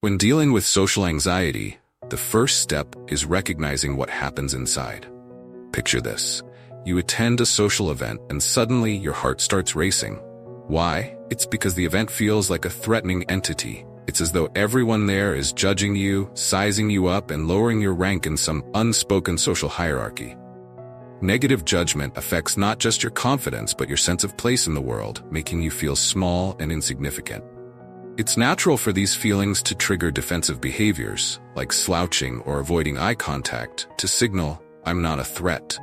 When dealing with social anxiety, the first step is recognizing what happens inside. Picture this. You attend a social event and suddenly your heart starts racing. Why? It's because the event feels like a threatening entity. It's as though everyone there is judging you, sizing you up, and lowering your rank in some unspoken social hierarchy. Negative judgment affects not just your confidence but your sense of place in the world, making you feel small and insignificant. It's natural for these feelings to trigger defensive behaviors, like slouching or avoiding eye contact, to signal, "I'm not a threat."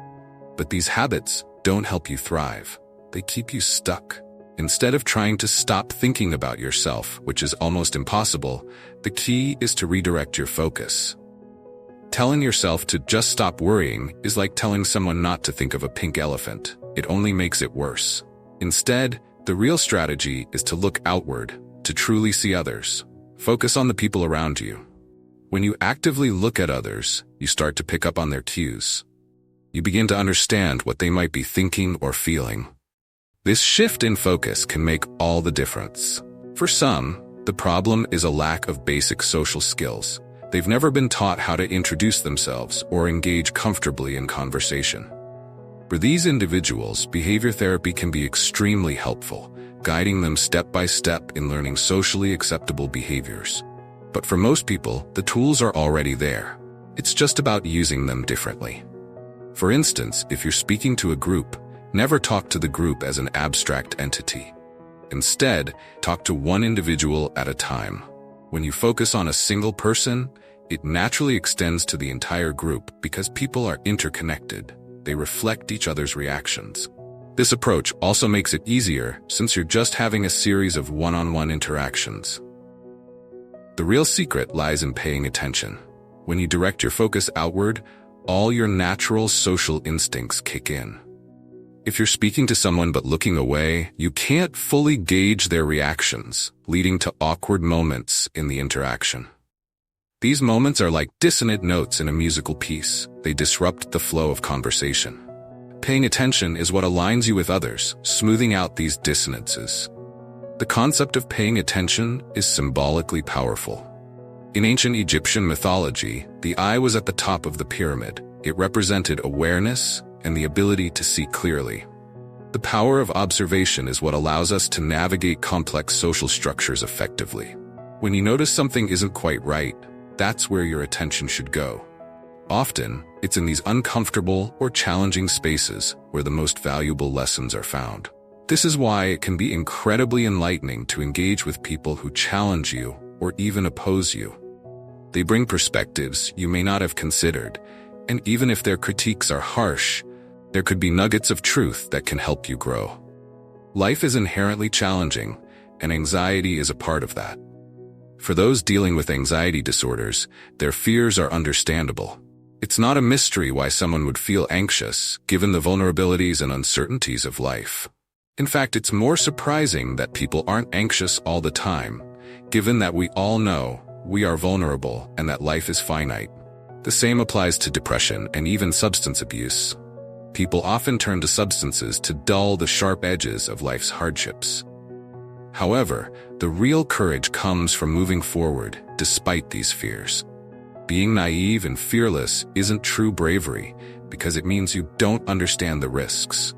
But these habits don't help you thrive. They keep you stuck. Instead of trying to stop thinking about yourself, which is almost impossible, the key is to redirect your focus. Telling yourself to just stop worrying is like telling someone not to think of a pink elephant. It only makes it worse. Instead, the real strategy is to look outward, to truly see others. Focus on the people around you. When you actively look at others, you start to pick up on their cues. You begin to understand what they might be thinking or feeling. This shift in focus can make all the difference. For some, the problem is a lack of basic social skills. They've never been taught how to introduce themselves or engage comfortably in conversation. For these individuals, behavior therapy can be extremely helpful, guiding them step by step in learning socially acceptable behaviors. But for most people, the tools are already there. It's just about using them differently. For instance, if you're speaking to a group, never talk to the group as an abstract entity. Instead, talk to one individual at a time. When you focus on a single person, it naturally extends to the entire group because people are interconnected. They reflect each other's reactions. This approach also makes it easier since you're just having a series of one-on-one interactions. The real secret lies in paying attention. When you direct your focus outward, all your natural social instincts kick in. If you're speaking to someone but looking away, you can't fully gauge their reactions, leading to awkward moments in the interaction. These moments are like dissonant notes in a musical piece. They disrupt the flow of conversation. Paying attention is what aligns you with others, smoothing out these dissonances. The concept of paying attention is symbolically powerful. In ancient Egyptian mythology, the eye was at the top of the pyramid. It represented awareness and the ability to see clearly. The power of observation is what allows us to navigate complex social structures effectively. When you notice something isn't quite right, that's where your attention should go. Often, it's in these uncomfortable or challenging spaces where the most valuable lessons are found. This is why it can be incredibly enlightening to engage with people who challenge you or even oppose you. They bring perspectives you may not have considered, and even if their critiques are harsh, there could be nuggets of truth that can help you grow. Life is inherently challenging, and anxiety is a part of that. For those dealing with anxiety disorders, their fears are understandable. It's not a mystery why someone would feel anxious, given the vulnerabilities and uncertainties of life. In fact, it's more surprising that people aren't anxious all the time, given that we all know we are vulnerable and that life is finite. The same applies to depression and even substance abuse. People often turn to substances to dull the sharp edges of life's hardships. However, the real courage comes from moving forward despite these fears. Being naive and fearless isn't true bravery because it means you don't understand the risks.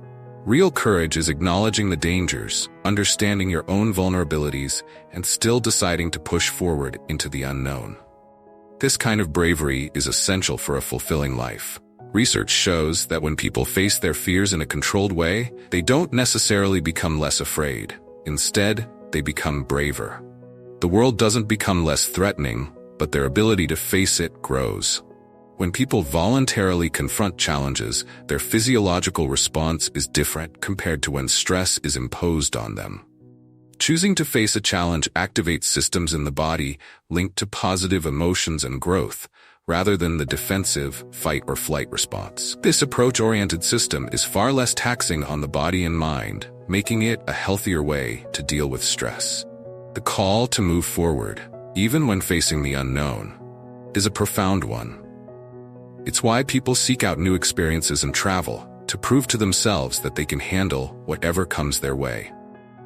Real courage is acknowledging the dangers, understanding your own vulnerabilities, and still deciding to push forward into the unknown. This kind of bravery is essential for a fulfilling life. Research shows that when people face their fears in a controlled way, they don't necessarily become less afraid. Instead, they become braver. The world doesn't become less threatening, but their ability to face it grows. When people voluntarily confront challenges, their physiological response is different compared to when stress is imposed on them. Choosing to face a challenge activates systems in the body linked to positive emotions and growth, rather than the defensive, fight or flight response. This approach-oriented system is far less taxing on the body and mind, making it a healthier way to deal with stress. The call to move forward, even when facing the unknown, is a profound one. It's why people seek out new experiences and travel, to prove to themselves that they can handle whatever comes their way.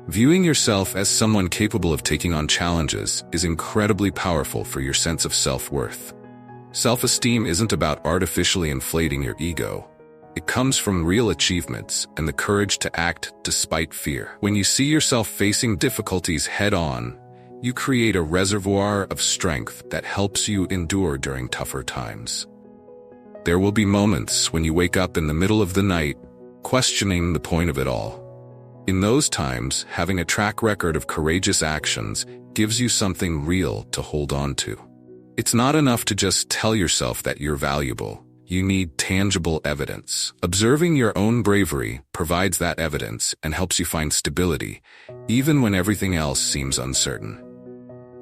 Viewing yourself as someone capable of taking on challenges is incredibly powerful for your sense of self-worth. Self-esteem isn't about artificially inflating your ego. It comes from real achievements and the courage to act despite fear. When you see yourself facing difficulties head-on, you create a reservoir of strength that helps you endure during tougher times. There will be moments when you wake up in the middle of the night, questioning the point of it all. In those times, having a track record of courageous actions gives you something real to hold on to. It's not enough to just tell yourself that you're valuable. You need tangible evidence. Observing your own bravery provides that evidence and helps you find stability, even when everything else seems uncertain.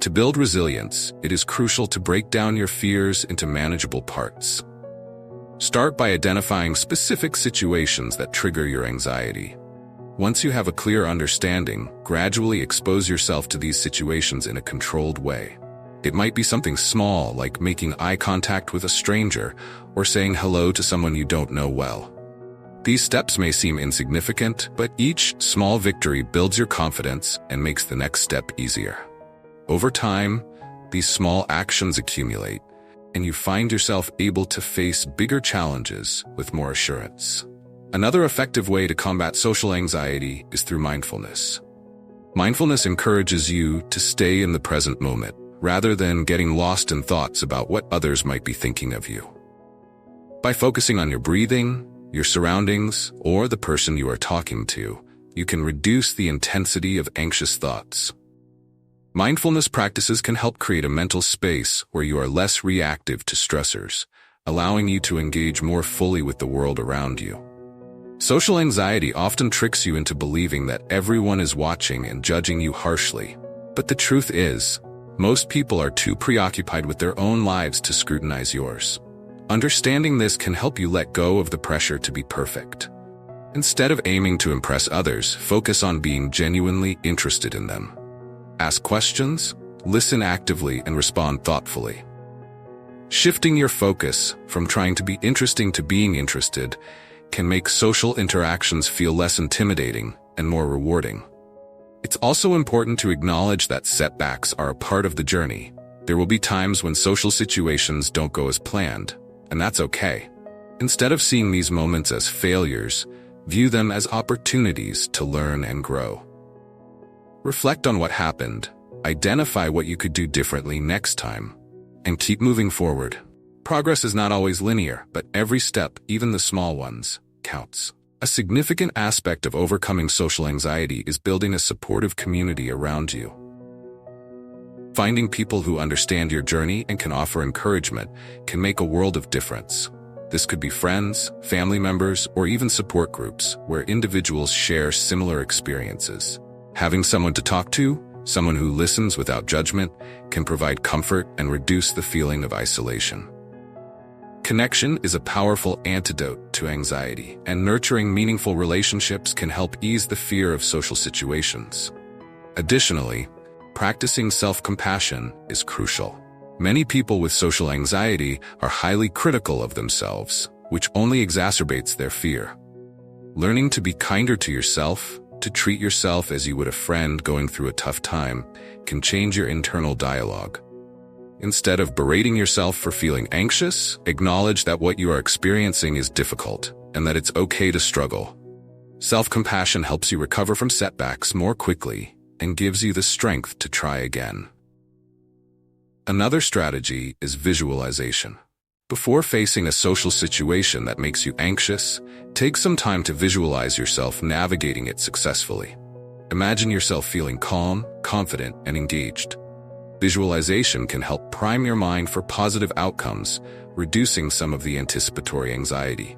To build resilience, it is crucial to break down your fears into manageable parts. Start by identifying specific situations that trigger your anxiety. Once you have a clear understanding, gradually expose yourself to these situations in a controlled way. It might be something small, like making eye contact with a stranger or saying hello to someone you don't know well. These steps may seem insignificant, but each small victory builds your confidence and makes the next step easier. Over time, these small actions accumulate, and you find yourself able to face bigger challenges with more assurance. Another effective way to combat social anxiety is through mindfulness. Mindfulness encourages you to stay in the present moment, rather than getting lost in thoughts about what others might be thinking of you. By focusing on your breathing, your surroundings, or the person you are talking to, you can reduce the intensity of anxious thoughts. Mindfulness practices can help create a mental space where you are less reactive to stressors, allowing you to engage more fully with the world around you. Social anxiety often tricks you into believing that everyone is watching and judging you harshly. But the truth is, most people are too preoccupied with their own lives to scrutinize yours. Understanding this can help you let go of the pressure to be perfect. Instead of aiming to impress others, focus on being genuinely interested in them. Ask questions, listen actively, and respond thoughtfully. Shifting your focus from trying to be interesting to being interested can make social interactions feel less intimidating and more rewarding. It's also important to acknowledge that setbacks are a part of the journey. There will be times when social situations don't go as planned, and that's okay. Instead of seeing these moments as failures, view them as opportunities to learn and grow. Reflect on what happened, identify what you could do differently next time, and keep moving forward. Progress is not always linear, but every step, even the small ones, counts. A significant aspect of overcoming social anxiety is building a supportive community around you. Finding people who understand your journey and can offer encouragement can make a world of difference. This could be friends, family members, or even support groups where individuals share similar experiences. Having someone to talk to, someone who listens without judgment, can provide comfort and reduce the feeling of isolation. Connection is a powerful antidote to anxiety, and nurturing meaningful relationships can help ease the fear of social situations. Additionally, practicing self-compassion is crucial. Many people with social anxiety are highly critical of themselves, which only exacerbates their fear. Learning to be kinder to yourself, to treat yourself as you would a friend going through a tough time, can change your internal dialogue. Instead of berating yourself for feeling anxious, acknowledge that what you are experiencing is difficult and that it's okay to struggle. Self-compassion helps you recover from setbacks more quickly and gives you the strength to try again. Another strategy is visualization. Before facing a social situation that makes you anxious, take some time to visualize yourself navigating it successfully. Imagine yourself feeling calm, confident, and engaged. Visualization can help prime your mind for positive outcomes, reducing some of the anticipatory anxiety.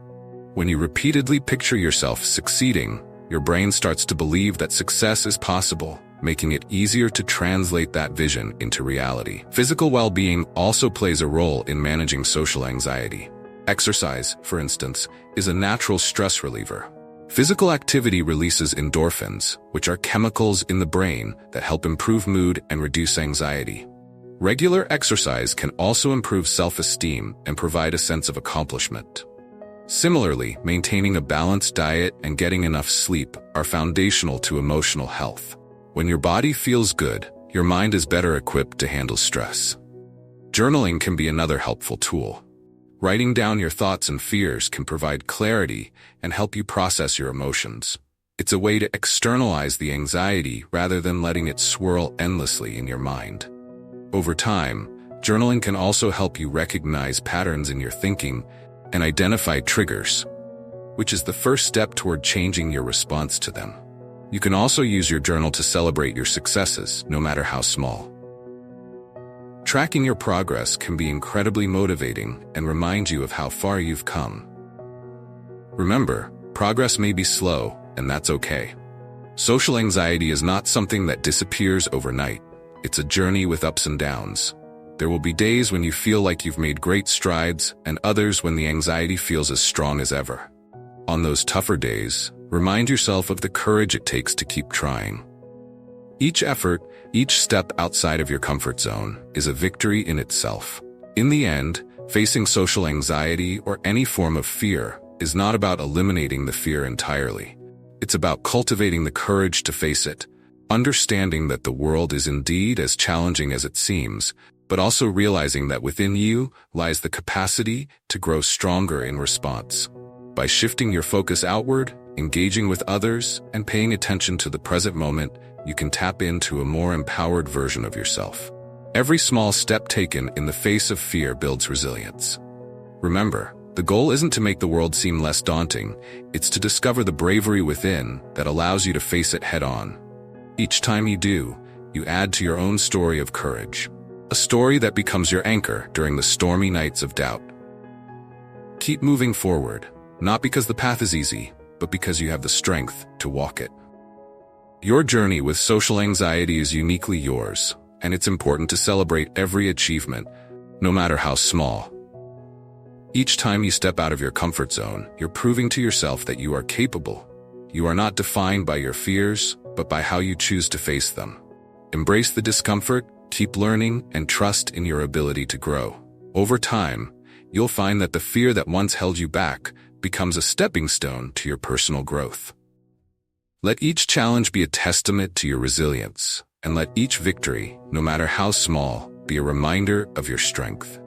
When you repeatedly picture yourself succeeding, your brain starts to believe that success is possible, making it easier to translate that vision into reality. Physical well-being also plays a role in managing social anxiety. Exercise, for instance, is a natural stress reliever. Physical activity releases endorphins, which are chemicals in the brain that help improve mood and reduce anxiety. Regular exercise can also improve self-esteem and provide a sense of accomplishment. Similarly, maintaining a balanced diet and getting enough sleep are foundational to emotional health. When your body feels good, your mind is better equipped to handle stress. Journaling can be another helpful tool. Writing down your thoughts and fears can provide clarity and help you process your emotions. It's a way to externalize the anxiety rather than letting it swirl endlessly in your mind. Over time, journaling can also help you recognize patterns in your thinking and identify triggers, which is the first step toward changing your response to them. You can also use your journal to celebrate your successes, no matter how small. Tracking your progress can be incredibly motivating and remind you of how far you've come. Remember, progress may be slow, and that's okay. Social anxiety is not something that disappears overnight. It's a journey with ups and downs. There will be days when you feel like you've made great strides, and others when the anxiety feels as strong as ever. On those tougher days, remind yourself of the courage it takes to keep trying. Each effort, each step outside of your comfort zone, is a victory in itself. In the end, facing social anxiety or any form of fear is not about eliminating the fear entirely. It's about cultivating the courage to face it, understanding that the world is indeed as challenging as it seems, but also realizing that within you lies the capacity to grow stronger in response. By shifting your focus outward, engaging with others, and paying attention to the present moment, you can tap into a more empowered version of yourself. Every small step taken in the face of fear builds resilience. Remember, the goal isn't to make the world seem less daunting, it's to discover the bravery within that allows you to face it head-on. Each time you do, you add to your own story of courage, a story that becomes your anchor during the stormy nights of doubt. Keep moving forward, not because the path is easy, but because you have the strength to walk it. Your journey with social anxiety is uniquely yours, and it's important to celebrate every achievement, no matter how small. Each time you step out of your comfort zone, you're proving to yourself that you are capable. You are not defined by your fears, but by how you choose to face them. Embrace the discomfort, keep learning, and trust in your ability to grow. Over time, you'll find that the fear that once held you back becomes a stepping stone to your personal growth. Let each challenge be a testament to your resilience, and let each victory, no matter how small, be a reminder of your strength.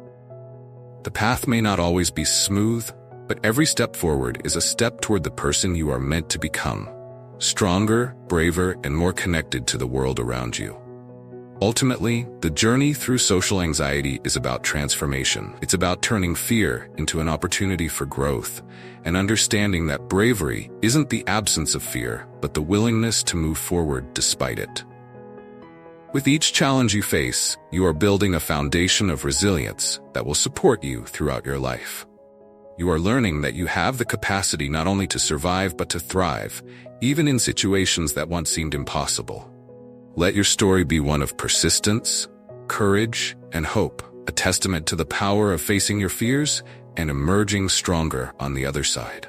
The path may not always be smooth, but every step forward is a step toward the person you are meant to become. Stronger, braver, and more connected to the world around you. Ultimately, the journey through social anxiety is about transformation. It's about turning fear into an opportunity for growth, and understanding that bravery isn't the absence of fear, but the willingness to move forward despite it. With each challenge you face, you are building a foundation of resilience that will support you throughout your life. You are learning that you have the capacity not only to survive but to thrive, even in situations that once seemed impossible. Let your story be one of persistence, courage, and hope, a testament to the power of facing your fears and emerging stronger on the other side.